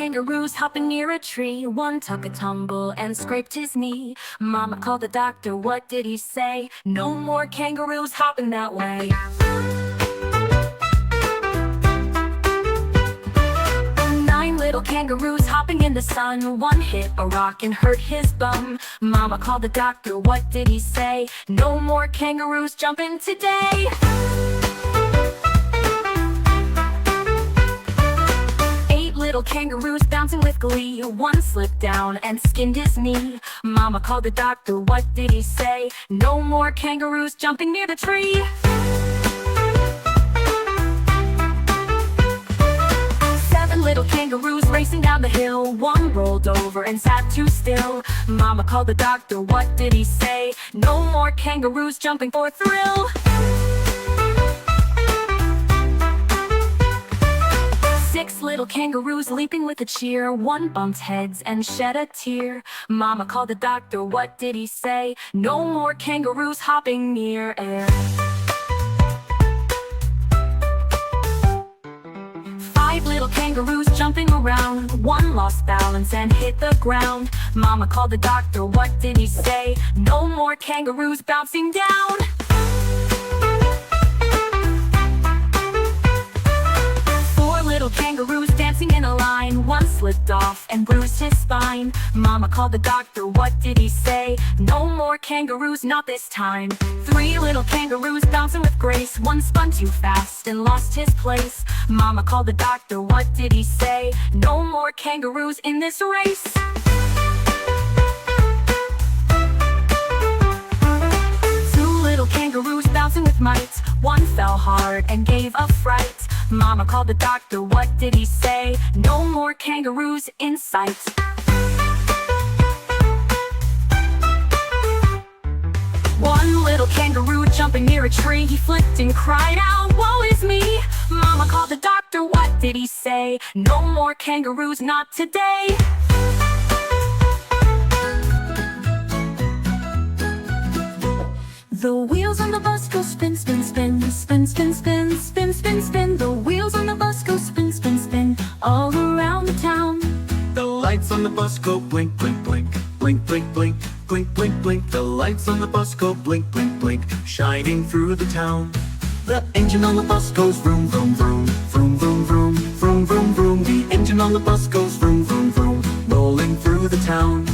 kangaroos hopping near a tree. One took a tumble and scraped his knee. Mama called the doctor, what did he say? No more kangaroos hopping that way. 9 little kangaroos hopping in the sun. One hit a rock and hurt his bum. Mama called the doctor, what did he say? No more kangaroos jumping today. 8 little kangaroos bouncing with glee. One slipped down and skinned his knee. Mama called the doctor, what did he say? No more kangaroos jumping near the tree. 7 little kangaroos racing down the hill. One rolled over and sat too still. Mama called the doctor, what did he say? No more kangaroos jumping for thrill. 6 little kangaroos leaping with a cheer. One bumped heads and shed a tear. Mama called the doctor, what did he say? No more kangaroos hopping near air. 5 little kangaroos jumping around. One lost balance and hit the ground. Mama called the doctor, what did he say? No more kangaroos bouncing down. 4 little kangaroos dancing in a line. One slipped off and bruised his spine. Mama called the doctor, what did he say? No more kangaroos, not this time. 3 little kangaroos bouncing with grace. One spun too fast and lost his place. Mama called the doctor, what did he say? No more kangaroos in this race. 2 little kangaroos bouncing with might. One fell hard and gave a fright. Mama called the doctor, what did he say? No more kangaroos in sight. 1 little kangaroo jumping near a tree. He flipped and cried out, woe is me. Mama called the doctor, what did he say? No more kangaroos, not today. The wheels on the bus go spin, spin, spin, spin, spin, spin, spin, spin, spin. The wheels on the bus go spin, spin, spin, all around the town. The lights on the bus go blink, blink, blink, blink, blink, blink, blink, blink, blink. The lights on the bus go blink, blink, blink, shining through the town. The engine on the bus goes vroom, vroom, vroom, vroom, vroom, vroom, vroom, vroom, vroom. The engine on the bus goes vroom, vroom, vroom, rolling through the town.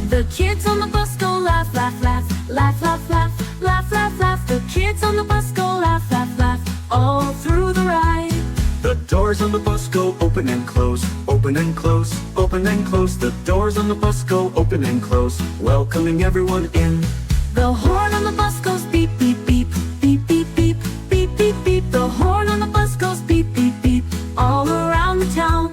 The kids on the bus go laugh, laugh, laugh, laugh, laugh, laugh, laugh, laugh, laugh. The kids on the bus go laugh, laugh, laugh, all through the ride. The doors on the bus go open and close, open and close, open and close. The doors on the bus go open and close, welcoming everyone in. The horn on the bus goes beep, beep, beep, beep, beep, beep, beep, beep, beep. The horn on the bus goes beep, beep, beep, all around the town.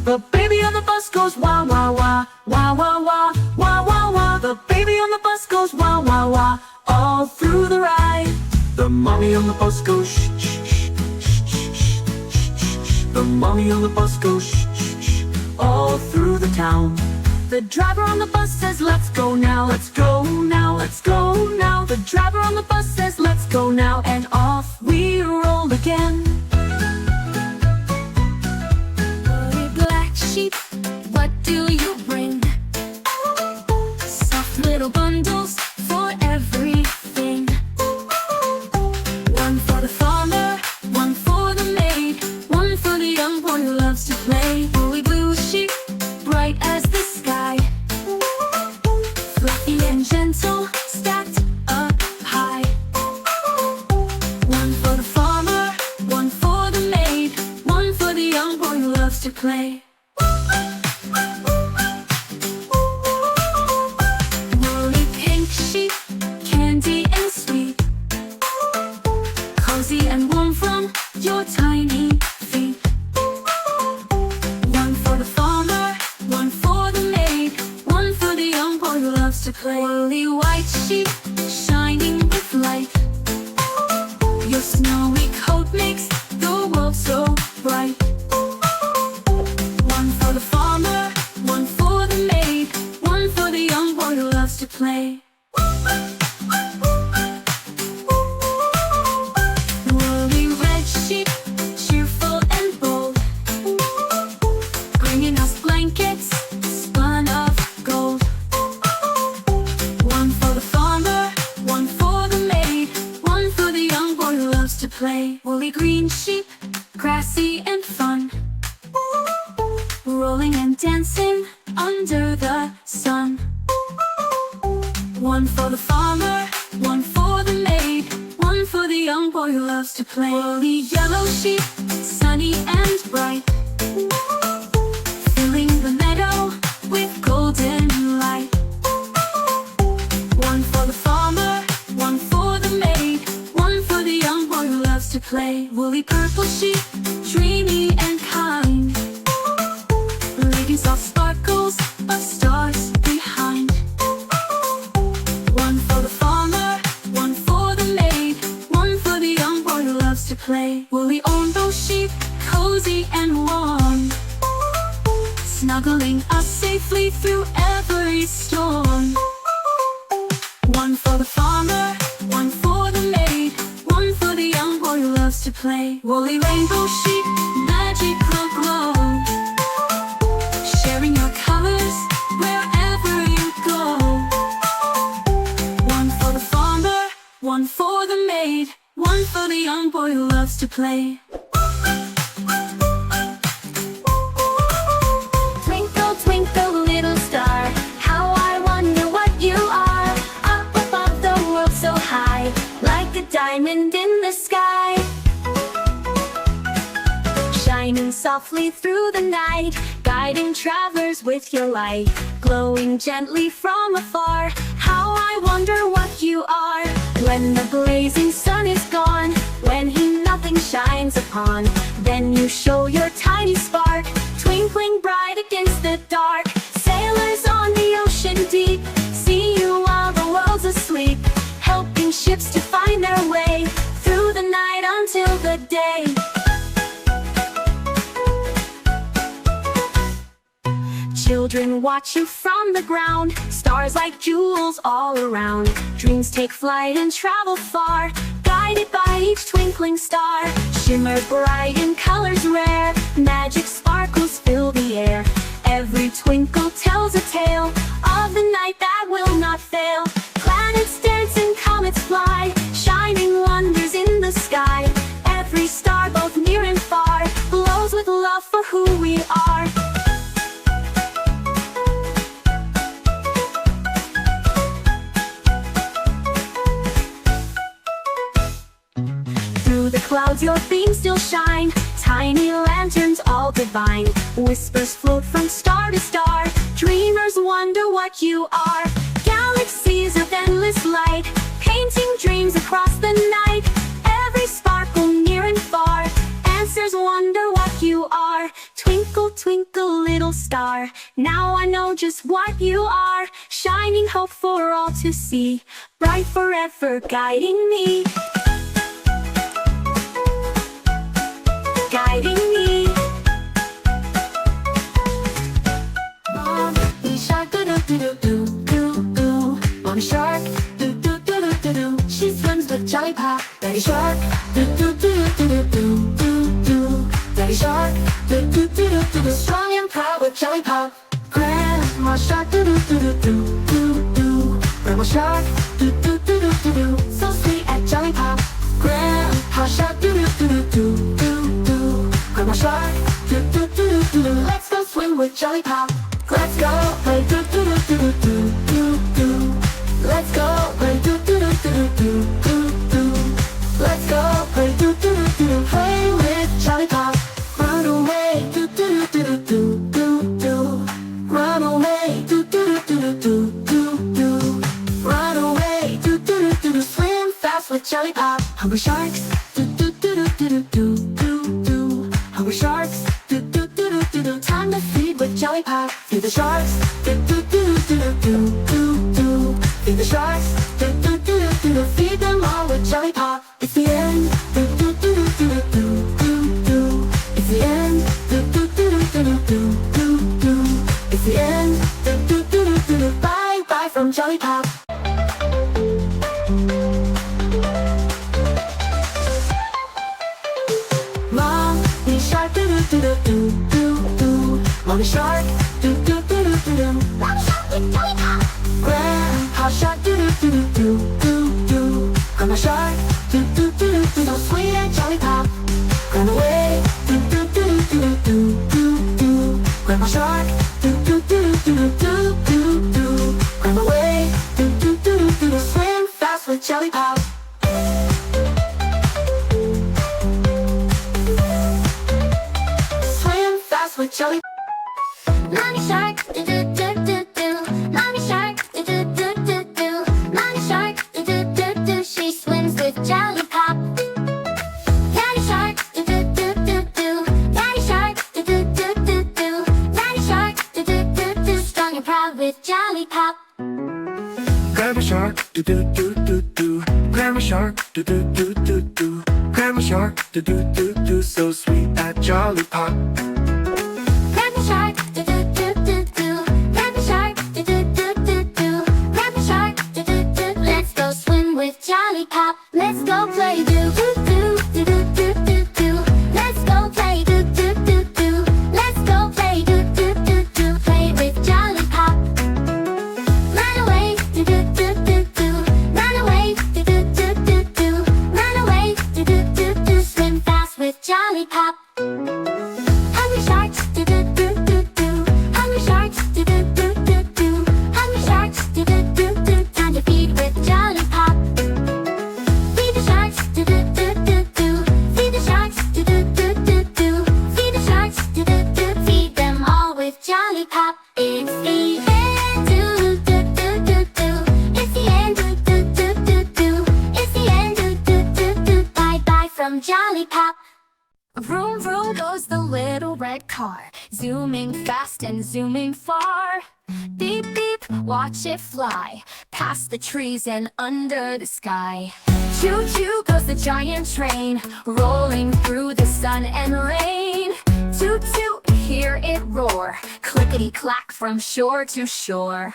The baby on the bus goes wah, wah, wah, wah, wah, wah, wah, wah, wah. The baby on the bus goes wah, wah, wah, all through the ride. The mommy on the bus goes shh, shh, shh, shh, shh, shh, shh, shh. The mommy on the bus goes shh, shh, shh, all through the town. The driver on the bus says, let's go now, let's go now, let's go now. The driver on the bus says, let's go now, and off we roll again. Black sheep, what do you bring? Soft little bundles for everything. One for the farmer, one for the maid, one for the young boy who loves to play. Woolly blue sheep, bright as the sky, fluffy and gentle, stacked up high. One for the farmer, one for the maid, one for the young boy who loves to play. Woolly pink sheep, candy and sweet, cozy and warm from your tiny feet. One for the farmer, one for the maid, one for the young boy who loves to play. Woolly white sheep, shining with light, your snowy coat makes the world so bright. bouncy and fun, rolling and dancing under the sun. One for the farmer, one for the maid, one for the young boy who loves to play. Woolly yellow sheep, sunny and bright, filling the meadow with golden light. One for the farmer, one for the maid, one for the young boy who loves to play. Woolly purple sheep, dreamy and kind, leaving soft sparkles of stars behind. One for the farmer, one for the maid, one for the young boy who loves to play. Woolly orange sheep, cozy and warm, snuggling us safely through every storm. One for the farmer, one for the maid, one for the young boy who loves to play. Woolly rainbow sheep, magical glow, sharing your colors wherever you go. One for the farmer, one for the maid, one for the young boy who loves to play. Twinkle, twinkle, little star, how I wonder what you are. Up above the world so high, like a diamond in the sky, shining softly through the night, guiding travelers with your light, glowing gently from afar. How I wonder what you are. When the blazing sun is gone, when he nothing shines upon, then you show your tiny spark, twinkling bright against the dark. Sailors on the ocean deep see you while the world's asleep, helping ships to find their way through the night until the day. Children watch you from the ground, stars like jewels all around. Dreams take flight and travel far, guided by each twinkling star. Shimmer bright in colors rare, magic sparkles fill the air. Every twinkle tells a tale of the night that will not fail. Planets dance and comets fly, shining wonders in the sky. Every star, both near and far, glows with love for who we are. Through the clouds your beams still shine, tiny lanterns all divine. Whispers float from star to star, dreamers wonder what you are. Galaxies of endless light, painting dreams across the night. Every sparkle near and far, answers wonder what you are. Twinkle, twinkle, little star, now I know just what you are. Shining hope for all to see, bright forever guiding me. Guiding me. Mommy shark, do do do do do do. Mommy shark, do do do do do do. She swims with Jollypop. Daddy shark, do do do do do do do do. Daddy shark, do do do do do do. Strong and proud with Jollypop. Grandma shark, do do do do do do do. Grandma shark, do do do do do do. So sweet at Jollypop. Grandpa shark, do do do do do do do. Grandma shark, do do do do do do. Let's go swim with Jollypop. Let's go play do do do do do do do. Let's go play do do do do do do do. Let's go play do do do do. Play with Jollypop. Run away do do do do do do do. Run away do do do do do do do. Run away do do do do. Swim fast with Jollypop. Hungry sharks do do do do do do do do. Hungry sharks do do do do do do. Time to feed with Jollypop. Feed the sharks do do do do do do do. Feed the sharks do do do do do. Feed them all with Jollypop. It's the end do do do do do do do do. It's the end do do do do do do do do. It's the end do do do do do. Bye bye from Jollypop. Mommy shark, do do do do do do. Mommy shark, do do do do do do. Mommy shark with Jollypop. Grandpa shark, do do do do do do. Grandma shark, do do do do do. So sweet and Jollypop. Run away, do do with Jolly. Mommy shark, do do do do do. Mommy shark, do do do do do. Mommy shark, do do do do. She swims with Jollypop. Daddy shark, do do do do do. Daddy shark, do do do do do. Daddy shark, do do do do. Strong and proud with Jollypop. Grandma shark, do do do do do. Grandma shark, do do do do do. Grandma shark, do do do do. So sweet at Jollypop. Grandpa shark, do do do do do. Grandpa shark, do do do do do. Grandpa shark, do do do. Let's go swim with Jollypop. Let's go play do do do do do do do do. Let's go play do do do do. Let's go play do do do do. Play with Jollypop. Run away do do do do do. Run away do do do do do. Run away do do do do. Swim fast with Jollypop. Hungry sharks, do do do do do. Hungry sharks, do do do do do. Hungry sharks, do do do do. Time to feed with Jollypop. Feed the sharks, do do do do do. Feed the sharks, do do do do do. Feed the sharks, do do do. Feed them all with Jollypop. It's the end, do do do do do. It's the end, do do do do do. It's the end, do do do do. Bye bye from Jollypop. Vroom vroom goes the little red car, zooming fast and zooming far. Beep beep, watch it fly, past the trees and under the sky. Choo choo goes the giant train, rolling through the sun and rain. Toot toot, hear it roar, clickety clack from shore to shore.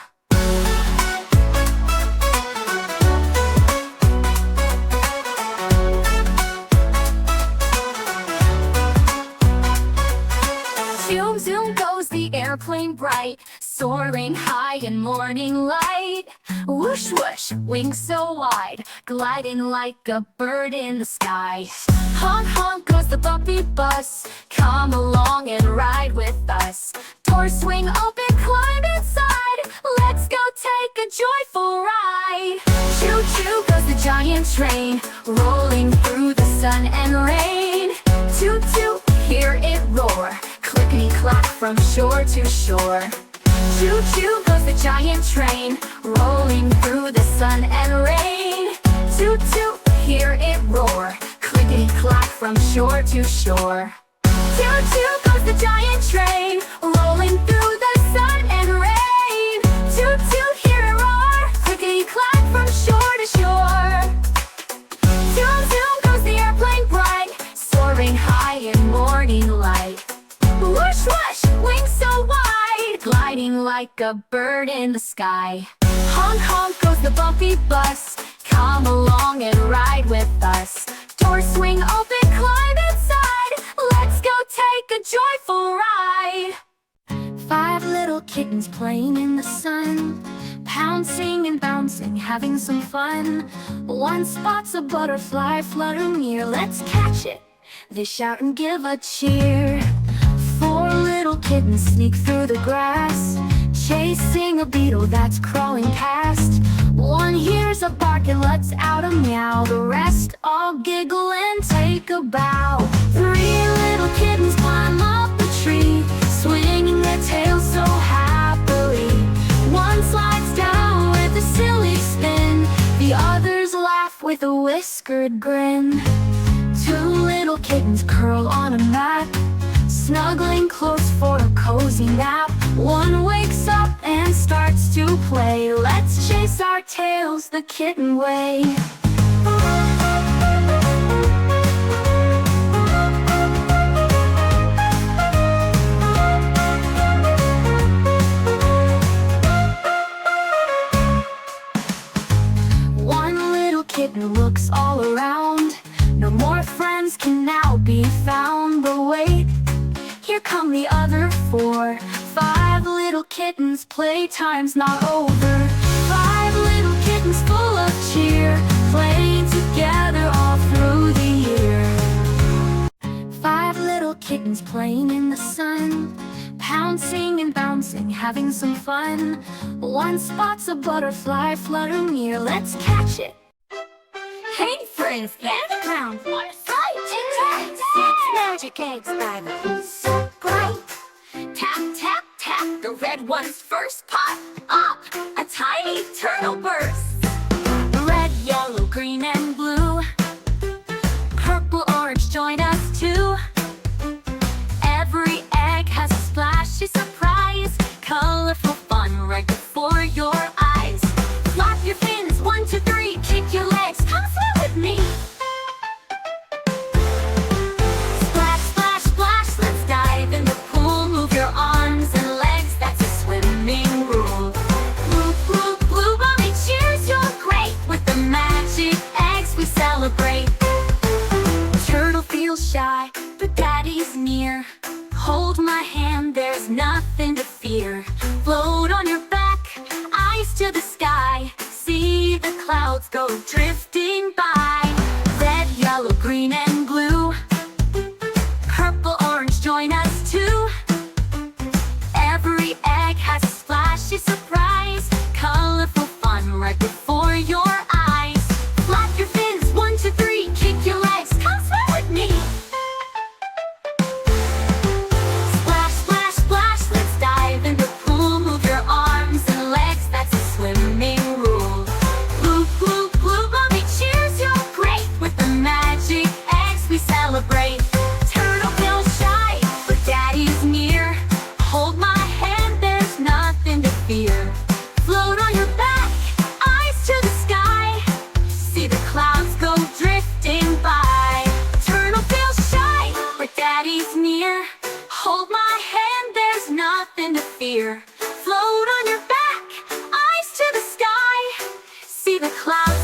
Zoom zoom goes the airplane bright, soaring high in morning light. Whoosh whoosh, wings so wide, gliding like a bird in the sky. Honk honk goes the bumpy bus, come along and ride with us. Doors swing open, climb inside, let's go take a joyful ride. Choo choo goes the giant train, rolling through the sun and rain. Toot toot, hear it roar, clickety clack from shore to shore. Choo choo goes the giant train, rolling through the sun and rain. Toot toot, hear it roar, clickety clack from shore to shore. Toot toot goes the giant train, rolling through the sun and rain. Toot toot, hear it roar, clickety clack from shore to shore. Zoom zoom goes the airplane bright, soaring high in morning light. Whoosh whoosh, wings so wide, gliding like a bird in the sky. Honk honk goes the bumpy bus, come along and ride with us. Doors swing open, climb inside, let's go take a joyful ride. 5 little kittens playing in the sun, pouncing and bouncing, having some fun. One spots a butterfly fluttering near, let's catch it. They shout and give a cheer. 4 little kittens sneak through the grass, chasing a beetle that's crawling past. One hears a bark and lets out a meow, the rest all giggle and take a bow. 3 little kittens climb up a tree, swinging their tails so happily. One slides down with a silly spin, the others laugh with a whiskered grin. 2 little kittens curl on a mat, snuggling close for a cozy nap. One wakes up and starts to play, let's chase our tails the kitten way. One little kitten looks all around, no more friends can now be found. But wait, here come the other 4. 5 little kittens, playtime's not over. 5 little kittens full of cheer, playing together all through the year. 5 little kittens playing in the sun, pouncing and bouncing, having some fun. One spots a butterfly fluttering near, let's catch it. Hey friends, gather round, what a sight! It's magic eggs, baby, so bright. one's first pop up, a tiny turtle bursts. Red, yellow, green, and blue, purple, orange, join us too. Every egg has a splashy surprise, colorful fun right before your eyes. Flap your fins, 1, 2, 3, kick your legs, come swim with me. Splash, splash, splash, let's dive in the pool. Move your arms and legs, that's a swimming rule. Blue, blue, blue, mommy cheers, you're great. With the magic eggs we celebrate. Turtle feels shy, but daddy's near. Hold my hand, there's nothing to fear. Float on your back, eyes to the sky. See the clouds go drifting by. Red, yellow, green, and blue, purple, orange, join us too. Every egg has a splashy surprise, colorful fun right before your eyes. Flap your fins, 1, 2, 3, kick your legs, come swim with me. Splash, splash, splash, let's dive in the pool. Move your arms and legs, that's a swimming rule. Blue, blue, blue, mommy cheers, you're great. With the magic eggs we celebrate. Turtle feels shy, but daddy's near. Hold my hand, there's nothing to fear. Float on your back, eyes to the sky. See the clouds go drifting by. Turtle feels shy, but daddy's near. Hold my hand, there's nothing to fear. Float on your back, eyes to the sky. See the clouds